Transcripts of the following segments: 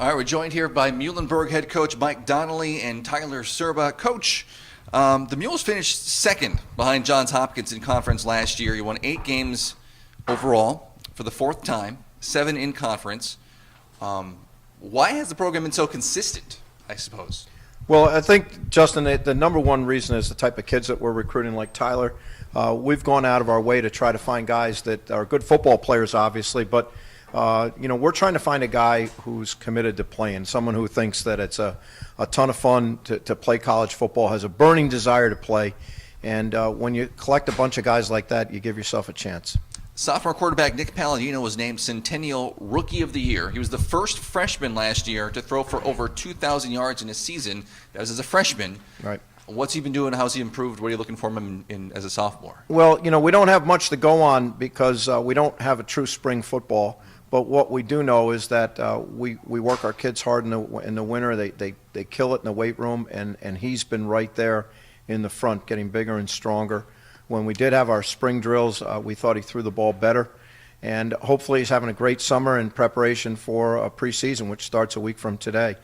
All right, we're joined here by Muhlenberg head coach Mike Donnelly and Tyler Cerbo. Coach, the Mules finished second behind Johns Hopkins in conference last year. You won 8 games overall for the 4th time, 7 in conference. Why has the program been so consistent, I suppose? Well, I think, Justin, the number one reason is the type of kids that we're recruiting like Tyler. We've gone out of our way to try to find guys that are good football players, obviously, but we're trying to find a guy who's committed to playing, someone who thinks that it's a ton of fun to play college football, has a burning desire to play, and when you collect a bunch of guys like that, you give yourself a chance. Sophomore quarterback Nick Palladino was named Centennial Rookie of the Year. He was the first freshman last year to throw for over 2,000 yards in a season. That was as a freshman. Right. What's he been doing? How's he improved? What are you looking for him in as a sophomore? Well, we don't have much to go on because we don't have a true spring football. But what we do know is that we work our kids hard in the winter. They kill it in the weight room, and he's been right there in the front, getting bigger and stronger. When we did have our spring drills, we thought he threw the ball better. And hopefully he's having a great summer in preparation for a preseason, which starts a week from today.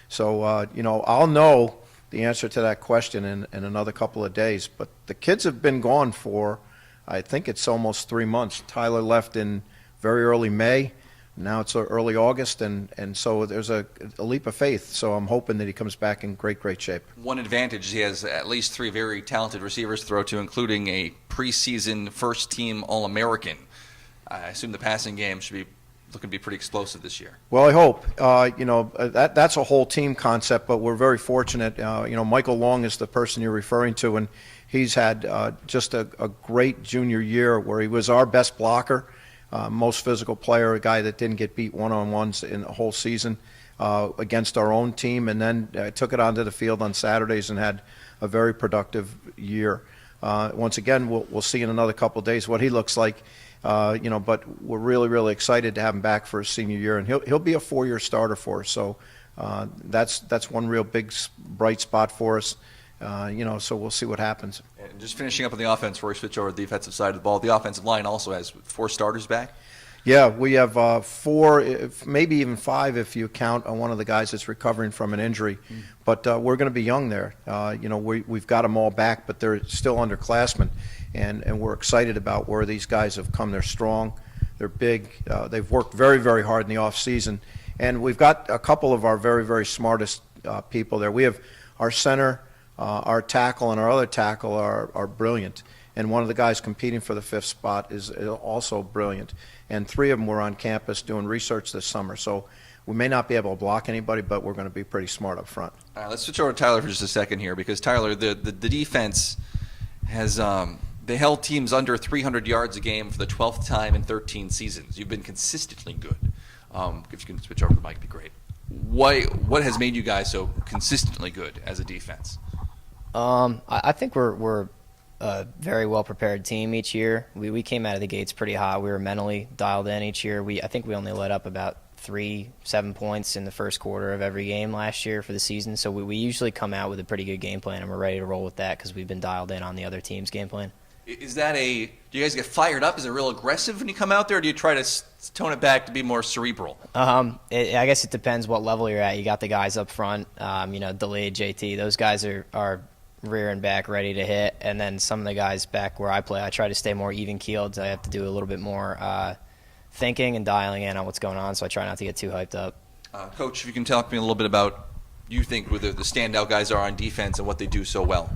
So, I'll know the answer to that question in another couple of days. But the kids have been gone for, I think it's almost 3 months. Tyler left in very early May. Now it's early August, and so there's a leap of faith. So I'm hoping that he comes back in great shape. One advantage, he has at least 3 very talented receivers to throw to, including a preseason first-team All-American. I assume the passing game should be looking to be pretty explosive this year. Well, I hope. That's a whole team concept, but we're very fortunate. Michael Long is the person you're referring to, and he's had just a great junior year where he was our best blocker. Most physical player, a guy that didn't get beat one-on-ones in the whole season against our own team, and then took it onto the field on Saturdays and had a very productive year. Once again, we'll see in another couple of days what he looks like, but we're really excited to have him back for his senior year, and he'll be a 4-year starter for us. So that's one real big bright spot for us. So we'll see what happens. And just finishing up on the offense before we switch over to the defensive side of the ball, the offensive line also has 4 starters back? Yeah, we have 4, maybe even 5 if you count on one of the guys that's recovering from an injury. But we're going to be young there. We've got them all back, but they're still underclassmen. And we're excited about where these guys have come. They're strong. They're big. They've worked very hard in the off season. And we've got a couple of our very smartest people there. We have our center, our tackle, and our other tackle are brilliant. And one of the guys competing for the 5th spot is also brilliant. And 3 of them were on campus doing research this summer. So we may not be able to block anybody, but we're going to be pretty smart up front. All right, let's switch over to Tyler for just a second here, because Tyler, the defense has they held teams under 300 yards a game for the 12th time in 13 seasons. You've been consistently good. If you can switch over to the mic, it'd be great. What has made you guys so consistently good as a defense? I think we're a very well-prepared team each year. We came out of the gates pretty hot. We were mentally dialed in each year. I think we only let up about 7 points in the first quarter of every game last year for the season. So we usually come out with a pretty good game plan, and we're ready to roll with that because we've been dialed in on the other team's game plan. Is that do you guys get fired up? Is it real aggressive when you come out there, or do you try to tone it back to be more cerebral? I guess it depends what level you're at. You got the guys up front, Delayed, JT. Those guys are rear and back ready to hit, and then some of the guys back where I play, I try to stay more even-keeled. I have to do a little bit more thinking and dialing in on what's going on, so I try not to get too hyped up. Coach, if you can talk to me a little bit about you think who the standout guys are on defense and what they do so well.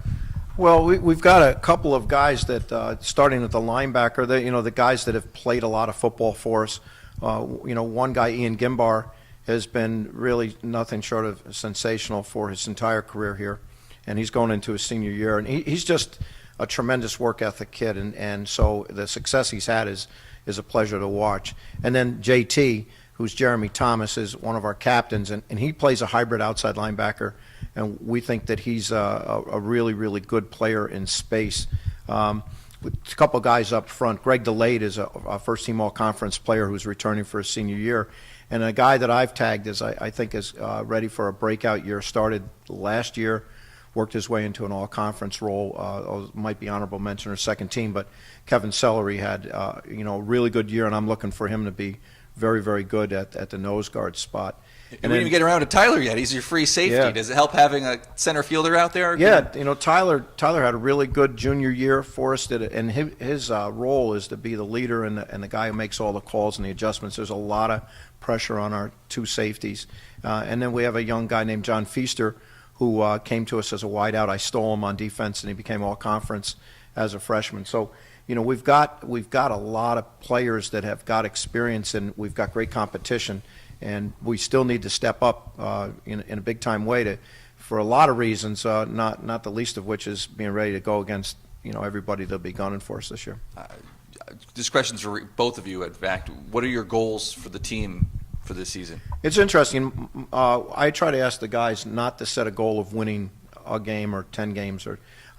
Well, we've got a couple of guys that, starting at the linebacker, the guys that have played a lot of football for us. One guy, Ian Gimbar, has been really nothing short of sensational for his entire career here. And he's going into his senior year. And he's just a tremendous work ethic kid. And so the success he's had is a pleasure to watch. And then JT, who's Jeremy Thomas, is one of our captains. And he plays a hybrid outside linebacker. And we think that he's a really good player in space. With a couple of guys up front. Greg Delayed is a first-team all-conference player who's returning for his senior year. And a guy that I've tagged is, I think, is ready for a breakout year. Started last year, worked his way into an all-conference role. Might be honorable mention or second team, but Kevin Sellery had a really good year, and I'm looking for him to be very, very good at the nose guard spot. We didn't even get around to Tyler yet. He's your free safety. Yeah. Does it help having a center fielder out there? Yeah, Tyler had a really good junior year for us, and his role is to be the leader and the guy who makes all the calls and the adjustments. There's a lot of pressure on our two safeties. And then we have a young guy named John Feaster who came to us as a wideout. I stole him on defense, and he became all-conference as a freshman. So, we've got a lot of players that have got experience, and we've got great competition. And we still need to step up in a big-time way for a lot of reasons, not the least of which is being ready to go against everybody that'll be gunning for us this year. This question's for both of you, in fact. What are your goals for the team for this season? It's interesting. I try to ask the guys not to set a goal of winning a game or 10 games.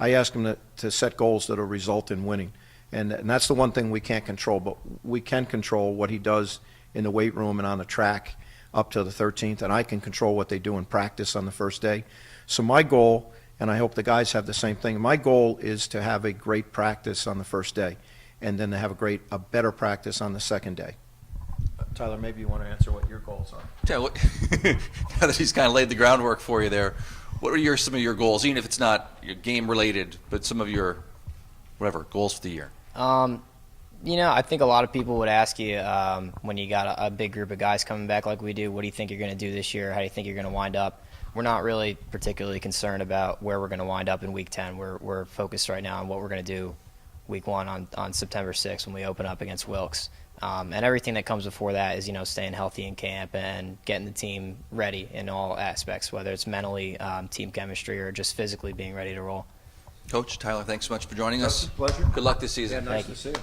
I ask them to set goals that will result in winning. And that's the one thing we can't control, but we can control what he does in the weight room and on the track up to the 13th, and I can control what they do in practice on the first day. So my goal, and I hope the guys have the same thing, my goal is to have a great practice on the first day, and then to have a better practice on the second day. Tyler, maybe you want to answer what your goals are. Now that he's kind of laid the groundwork for you there, what are some of your goals, even if it's not game related, but some of your goals for the year? I think a lot of people would ask you when you got a big group of guys coming back like we do, what do you think you're going to do this year? How do you think you're going to wind up? We're not really particularly concerned about where we're going to wind up in Week 10. We're focused right now on what we're going to do Week 1 on September 6th when we open up against Wilkes. And everything that comes before that is, staying healthy in camp and getting the team ready in all aspects, whether it's mentally, team chemistry, or just physically being ready to roll. Coach, Tyler, thanks so much for joining us. Pleasure. Good luck this season. Yeah, nice to see you.